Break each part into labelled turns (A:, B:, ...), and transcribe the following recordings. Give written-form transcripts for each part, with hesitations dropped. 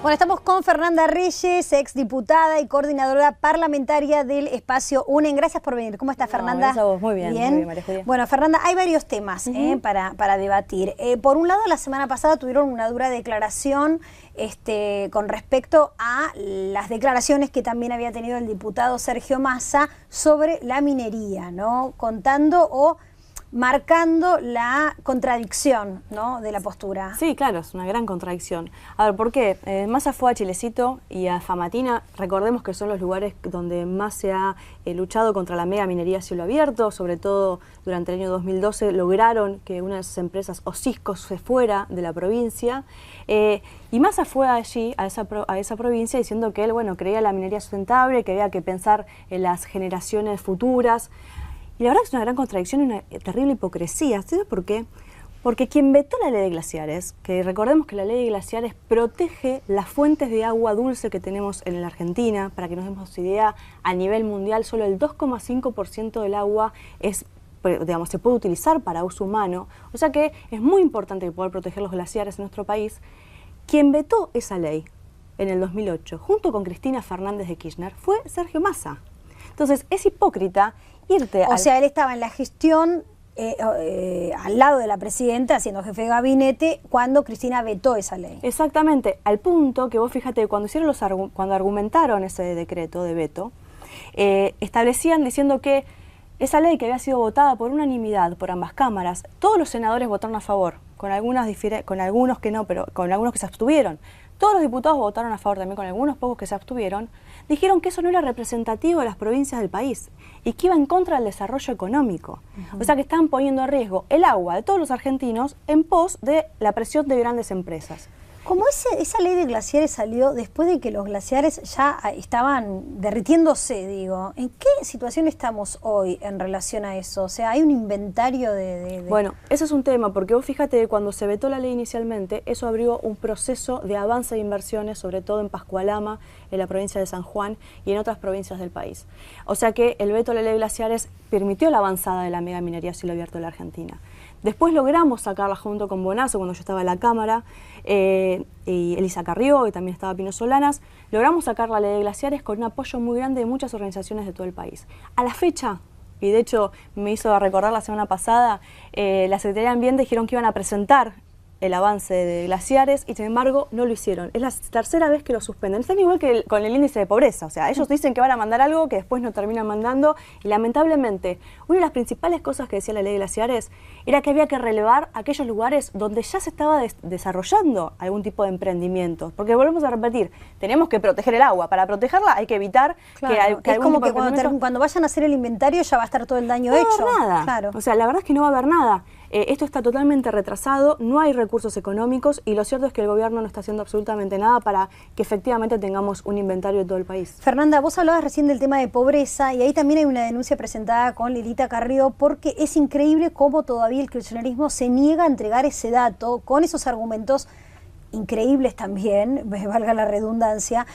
A: Bueno, estamos con Fernanda Reyes, exdiputada y coordinadora parlamentaria del Espacio UNEN. Gracias por venir. ¿Cómo estás, Fernanda?
B: Gracias a vos. Muy bien, María Julia.
A: Bueno, Fernanda, hay varios temas para debatir. Por un lado, la semana pasada tuvieron una dura declaración con respecto a las declaraciones que también había tenido el diputado Sergio Massa sobre la minería, ¿no? Contando o marcando la contradicción, ¿no?, de la postura.
B: Sí, claro, es una gran contradicción. A ver, ¿por qué? Massa fue a Chilecito y a Famatina. Recordemos que son los lugares donde más se ha luchado contra la mega minería a cielo abierto, sobre todo durante el año 2012 lograron que una de esas empresas, Osisko, se fuera de la provincia. Y Massa fue allí, a esa provincia, diciendo que él, bueno, creía en la minería sustentable, que había que pensar en las generaciones futuras. Y la verdad es una gran contradicción y una terrible hipocresía. ¿Sabes por qué? Porque quien vetó la ley de glaciares, que recordemos que la ley de glaciares protege las fuentes de agua dulce que tenemos en la Argentina, para que nos demos idea, a nivel mundial solo el 2,5% del agua es, digamos, se puede utilizar para uso humano. O sea que es muy importante poder proteger los glaciares en nuestro país. Quien vetó esa ley en el 2008, junto con Cristina Fernández de Kirchner, fue Sergio Massa. Entonces es hipócrita irte
A: O sea, él estaba en la gestión al lado de la presidenta, siendo jefe de gabinete, cuando Cristina vetó esa ley.
B: Exactamente, al punto que vos fíjate, cuando argumentaron ese decreto de veto, establecían diciendo que esa ley que había sido votada por unanimidad por ambas cámaras, todos los senadores votaron a favor, con algunos que no, pero con algunos que se abstuvieron. Todos los diputados votaron a favor también, con algunos pocos que se abstuvieron. Dijeron que eso no era representativo de las provincias del país y que iba en contra del desarrollo económico. O sea que estaban poniendo en riesgo el agua de todos los argentinos en pos de la presión de grandes empresas.
A: Como esa ley de glaciares salió después de que los glaciares ya estaban derritiéndose, digo, ¿en qué situación estamos hoy en relación a eso? O sea, ¿hay un inventario de...?
B: Bueno, ese es un tema, porque vos fíjate que cuando se vetó la ley inicialmente, eso abrió un proceso de avance de inversiones, sobre todo en Pascualama, en la provincia de San Juan y en otras provincias del país. O sea que el veto a la ley de glaciares permitió la avanzada de la mega minería a cielo abierto de la Argentina. Después logramos sacarla junto con Bonazo, cuando yo estaba en la Cámara, y Elisa Carrió, y también estaba Pino Solanas, logramos sacar la ley de glaciares con un apoyo muy grande de muchas organizaciones de todo el país. A la fecha, y de hecho me hizo recordar la semana pasada, la Secretaría de Ambiente dijeron que iban a presentar el avance de glaciares y sin embargo no lo hicieron. Es la tercera vez que lo suspenden. Están igual que con el índice de pobreza. O sea, ellos dicen que van a mandar algo que después no terminan mandando y lamentablemente una de las principales cosas que decía la ley de glaciares era que había que relevar aquellos lugares donde ya se estaba desarrollando algún tipo de emprendimiento. Porque volvemos a repetir, tenemos que proteger el agua. Para protegerla hay que evitar que
A: es como que cuando vayan a hacer el inventario ya va a estar todo el daño hecho.
B: No va a haber nada.
A: Claro.
B: O sea, la verdad es que no va a haber nada. Esto está totalmente retrasado, no hay recursos económicos y lo cierto es que el gobierno no está haciendo absolutamente nada para que efectivamente tengamos un inventario de todo el país.
A: Fernanda, vos hablabas recién del tema de pobreza y ahí también hay una denuncia presentada con Lilita Carrió porque es increíble cómo todavía el kirchnerismo se niega a entregar ese dato con esos argumentos increíbles también, valga la redundancia,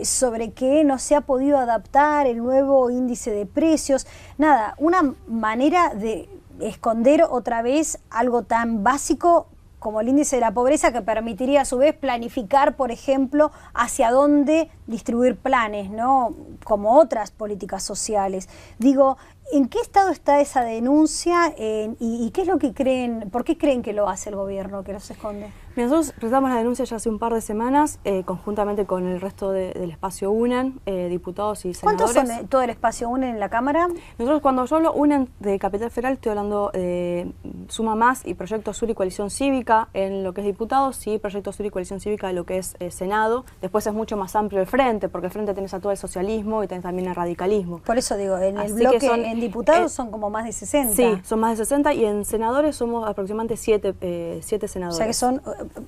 A: sobre que no se ha podido adaptar el nuevo índice de precios. Nada, una manera de esconder otra vez algo tan básico como el índice de la pobreza, que permitiría a su vez planificar, por ejemplo, hacia dónde distribuir planes, ¿no?, como otras políticas sociales. Digo, ¿en qué estado está esa denuncia y qué es lo que creen, por qué creen que lo hace el gobierno, que los esconde?
B: Nosotros presentamos la denuncia ya hace un par de semanas, conjuntamente con el resto del espacio UNEN, diputados y senadores.
A: ¿Cuántos son todo el espacio UNEN en la Cámara?
B: Nosotros, cuando yo hablo UNEN de Capital Federal, estoy hablando de Suma Más y Proyecto Sur y Coalición Cívica en lo que es diputados, y Proyecto Sur y Coalición Cívica en lo que es Senado. Después es mucho más amplio el frente, porque el frente tenés a todo el socialismo y tenés también el radicalismo.
A: Por eso digo, en el bloque, en diputados son como más de 60.
B: Sí, son más de 60 y en senadores somos aproximadamente 7 senadores.
A: O sea que son,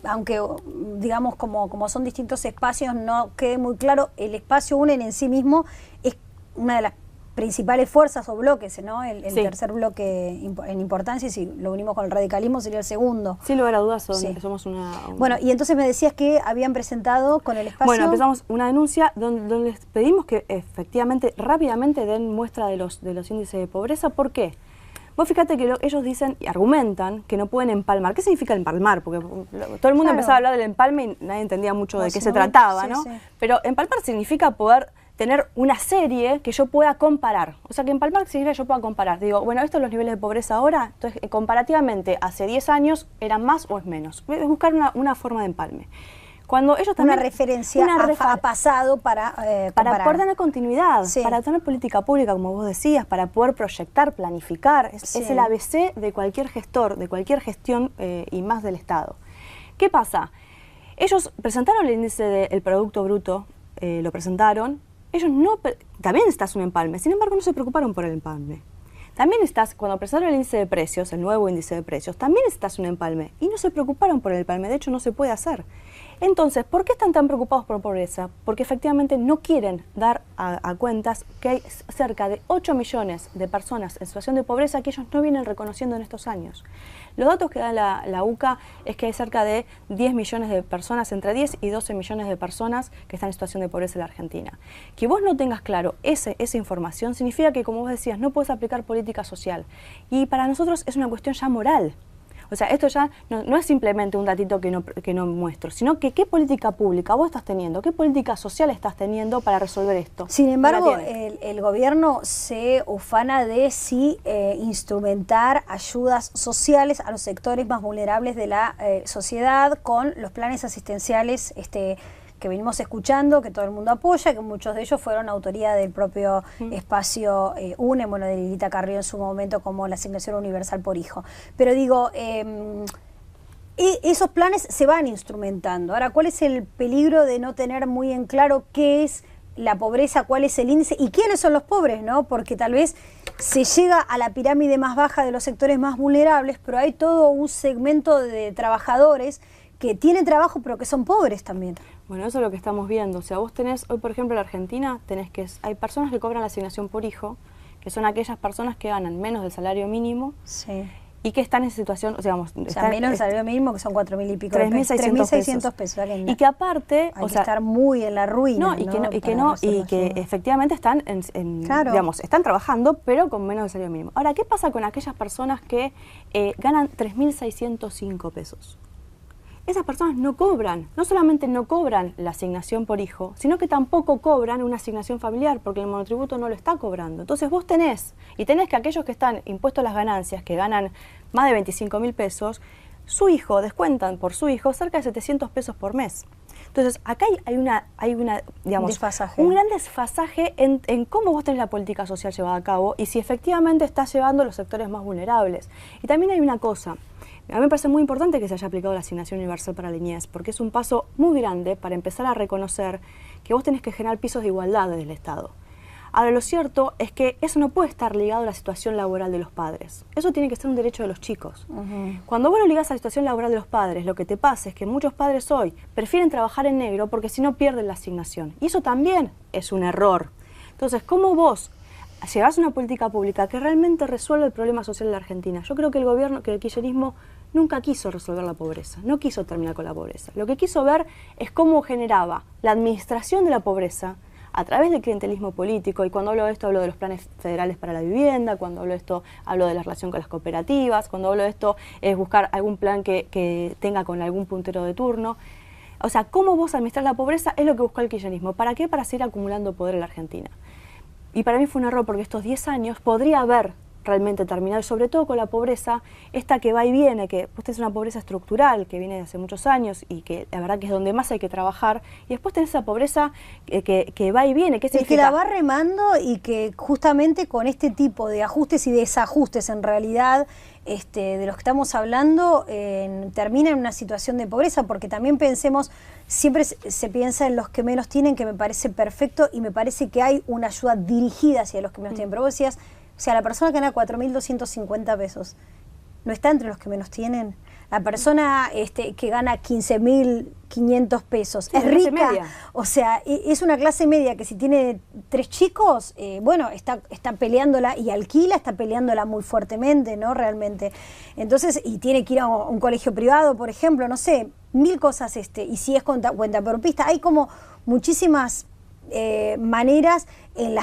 A: aunque digamos como son distintos espacios, no quede muy claro, el espacio UNEN en sí mismo es una de las principales fuerzas o bloques, ¿no? El
B: sí.
A: Tercer bloque en importancia, y si lo unimos con el radicalismo sería el segundo.
B: Sin lugar a dudas
A: Sí.
B: somos una...
A: Bueno, y entonces me decías que habían presentado con el espacio...
B: Bueno, empezamos una denuncia donde les pedimos que efectivamente rápidamente den muestra de los índices de pobreza. ¿Por qué? Vos fíjate que ellos dicen y argumentan que no pueden empalmar. ¿Qué significa empalmar? Porque todo el mundo empezaba a hablar del empalme y nadie entendía mucho de qué se trataba, ¿no? Sí. Pero empalmar significa poder tener una serie que yo pueda comparar. O sea, que empalmar significa que yo pueda comparar. Digo, bueno, estos son los niveles de pobreza ahora, entonces comparativamente hace 10 años eran más o es menos. Es buscar una forma de empalme. Cuando ellos también,
A: una referencia a pasado para
B: poder tener continuidad, para tener política pública, como vos decías, para poder proyectar, planificar. Es el ABC de cualquier gestor, de cualquier gestión y más del Estado. ¿Qué pasa? Ellos presentaron el índice del Producto Bruto, lo presentaron. Ellos también estás un empalme, sin embargo no se preocuparon por el empalme. También cuando presentaron el índice de precios, el nuevo índice de precios, también estás un empalme y no se preocuparon por el empalme, de hecho no se puede hacer. Entonces, ¿por qué están tan preocupados por pobreza? Porque efectivamente no quieren dar a cuentas que hay cerca de 8 millones de personas en situación de pobreza que ellos no vienen reconociendo en estos años. Los datos que da la UCA es que hay cerca de 10 millones de personas, entre 10 y 12 millones de personas que están en situación de pobreza en la Argentina. Que vos no tengas claro esa información significa que, como vos decías, no puedes aplicar política social. Y para nosotros es una cuestión ya moral. O sea, esto ya no es simplemente un datito que no muestro, sino que qué política pública vos estás teniendo, qué política social estás teniendo para resolver esto.
A: Sin embargo, el gobierno se ufana de instrumentar ayudas sociales a los sectores más vulnerables de la sociedad con los planes asistenciales que venimos escuchando, que todo el mundo apoya, que muchos de ellos fueron autoría del propio espacio UNE, bueno, de Lilita Carrió en su momento, como la asignación universal por hijo. Pero digo, esos planes se van instrumentando. Ahora, ¿cuál es el peligro de no tener muy en claro qué es la pobreza, cuál es el índice y quiénes son los pobres, ¿no? Porque tal vez se llega a la pirámide más baja de los sectores más vulnerables, pero hay todo un segmento de trabajadores que tienen trabajo pero que son pobres también.
B: Bueno, eso es lo que estamos viendo. O sea, vos tenés, hoy por ejemplo en la Argentina, hay personas que cobran la asignación por hijo, que son aquellas personas que ganan menos del salario mínimo y que están en situación,
A: menos del salario mínimo, que son 4.000 y pico, 3.600 pesos.
B: Y que aparte,
A: hay que estar muy en la ruina.
B: Y que efectivamente están están trabajando, pero con menos del salario mínimo. Ahora, ¿qué pasa con aquellas personas que ganan 3.605 pesos? Esas personas no solamente no cobran la asignación por hijo, sino que tampoco cobran una asignación familiar, porque el monotributo no lo está cobrando. Entonces vos tenés que aquellos que están impuestos a las ganancias, que ganan más de 25.000 pesos, descuentan por su hijo cerca de 700 pesos por mes. Entonces, acá hay un gran desfasaje en cómo vos tenés la política social llevada a cabo y si efectivamente estás llevando a los sectores más vulnerables. Y también hay una cosa. A mí me parece muy importante que se haya aplicado la asignación universal para la niñez, porque es un paso muy grande para empezar a reconocer que vos tenés que generar pisos de igualdad desde el Estado. Ahora, lo cierto es que eso no puede estar ligado a la situación laboral de los padres. Eso tiene que ser un derecho de los chicos. Cuando vos lo ligás a la situación laboral de los padres, lo que te pasa es que muchos padres hoy prefieren trabajar en negro porque si no pierden la asignación. Y eso también es un error. Entonces, ¿cómo vos llevas una política pública que realmente resuelva el problema social de la Argentina? Yo creo que el kirchnerismo nunca quiso resolver la pobreza, no quiso terminar con la pobreza. Lo que quiso ver es cómo generaba la administración de la pobreza a través del clientelismo político, y cuando hablo de esto hablo de los planes federales para la vivienda, cuando hablo de esto hablo de la relación con las cooperativas, cuando hablo de esto es buscar algún plan que tenga con algún puntero de turno. O sea, cómo vos administrar la pobreza es lo que buscó el kirchnerismo. ¿Para qué? Para seguir acumulando poder en la Argentina. Y para mí fue un error porque estos 10 años podría haber realmente terminado, y sobre todo con la pobreza, esta que va y viene, que vos tenés una pobreza estructural que viene de hace muchos años y que la verdad que es donde más hay que trabajar, y después tenés esa pobreza que va y viene. ¿Qué significa?
A: Que la va remando y que justamente con este tipo de ajustes y desajustes en realidad de los que estamos hablando termina en una situación de pobreza, porque también pensemos, siempre se piensa en los que menos tienen, que me parece perfecto y me parece que hay una ayuda dirigida hacia los que menos tienen, pero vos decías, o sea, la persona que gana 4.250 pesos, ¿no está entre los que menos tienen? La persona que gana 15.500 pesos, sí, ¿es rica? Media. O sea, es una clase media que si tiene 3 chicos, bueno, está peleándola y alquila, está peleándola muy fuertemente, ¿no? Realmente. Entonces, y tiene que ir a un colegio privado, por ejemplo, no sé, 1000 cosas, y si es cuentapropista, hay como muchísimas maneras en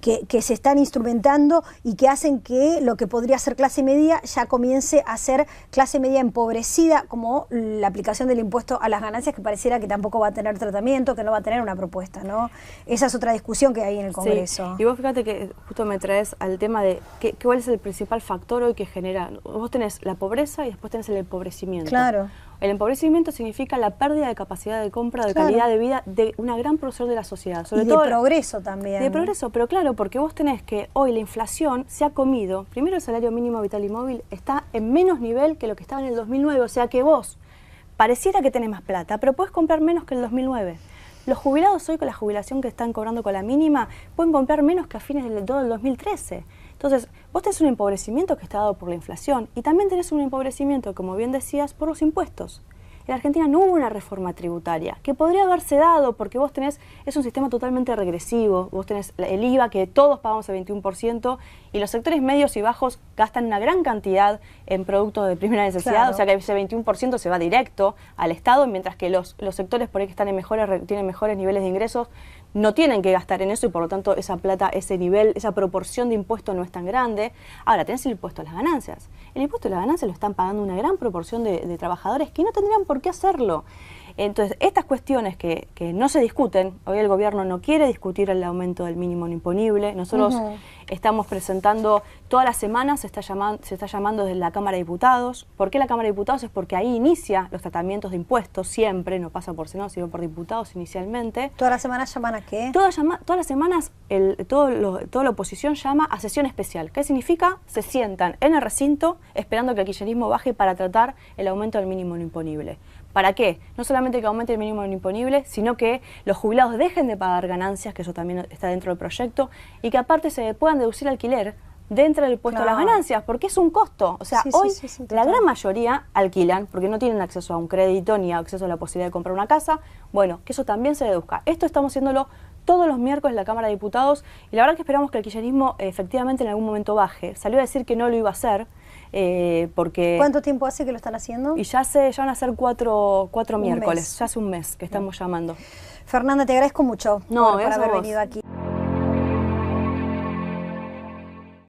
A: que se están instrumentando y que hacen que lo que podría ser clase media ya comience a ser clase media empobrecida, como la aplicación del impuesto a las ganancias, que pareciera que tampoco va a tener tratamiento, que no va a tener una propuesta, ¿no? Esa es otra discusión que hay en el Congreso.
B: Sí. Y vos fíjate que justo me traes al tema de cuál es el principal factor hoy que genera. Vos tenés la pobreza y después tenés el empobrecimiento.
A: Claro.
B: El empobrecimiento significa la pérdida de capacidad de compra, de calidad de vida de una gran porción de la sociedad. Sobre todo
A: de progreso también.
B: De progreso, pero claro, porque vos tenés que hoy la inflación se ha comido. Primero, el salario mínimo vital y móvil está en menos nivel que lo que estaba en el 2009. O sea que vos pareciera que tenés más plata, pero podés comprar menos que el 2009. Los jubilados hoy con la jubilación que están cobrando con la mínima pueden comprar menos que a fines del 2013. Entonces, vos tenés un empobrecimiento que está dado por la inflación y también tenés un empobrecimiento, como bien decías, por los impuestos. En Argentina no hubo una reforma tributaria, que podría haberse dado porque vos tenés, es un sistema totalmente regresivo, vos tenés el IVA que todos pagamos el 21% y los sectores medios y bajos gastan una gran cantidad en productos de primera necesidad, claro. O sea que ese 21% se va directo al Estado, mientras que los sectores por ahí que están en tienen mejores niveles de ingresos no tienen que gastar en eso y por lo tanto esa plata, ese nivel, esa proporción de impuesto no es tan grande. Ahora tenés el impuesto a las ganancias. El impuesto a las ganancias lo están pagando una gran proporción de trabajadores que no tendrían por qué hacerlo. Entonces, estas cuestiones que no se discuten, hoy el gobierno no quiere discutir el aumento del mínimo no imponible. Nosotros estamos presentando, todas las semanas se está llamando desde la Cámara de Diputados. ¿Por qué la Cámara de Diputados? Es porque ahí inicia los tratamientos de impuestos, siempre, no pasa por Senado, sino por diputados inicialmente.
A: ¿Todas las semanas llaman a qué?
B: Todas las semanas toda la oposición llama a sesión especial. ¿Qué significa? Se sientan en el recinto esperando que el kirchnerismo baje para tratar el aumento del mínimo no imponible. ¿Para qué? No solamente que aumente el mínimo no imponible, sino que los jubilados dejen de pagar ganancias, que eso también está dentro del proyecto, y que aparte se puedan deducir alquiler dentro del impuesto a las ganancias, porque es un costo. O sea, hoy la gran mayoría alquilan porque no tienen acceso a un crédito ni acceso a la posibilidad de comprar una casa. Bueno, que eso también se deduzca. Esto estamos haciéndolo todos los miércoles en la Cámara de Diputados y la verdad que esperamos que el kirchnerismo efectivamente en algún momento baje. Salió a decir que no lo iba a hacer. Porque
A: ¿cuánto tiempo hace que lo están haciendo?
B: Y ya van a ser cuatro miércoles, ya hace un mes que estamos llamando.
A: Fernanda, te agradezco mucho por haber venido aquí.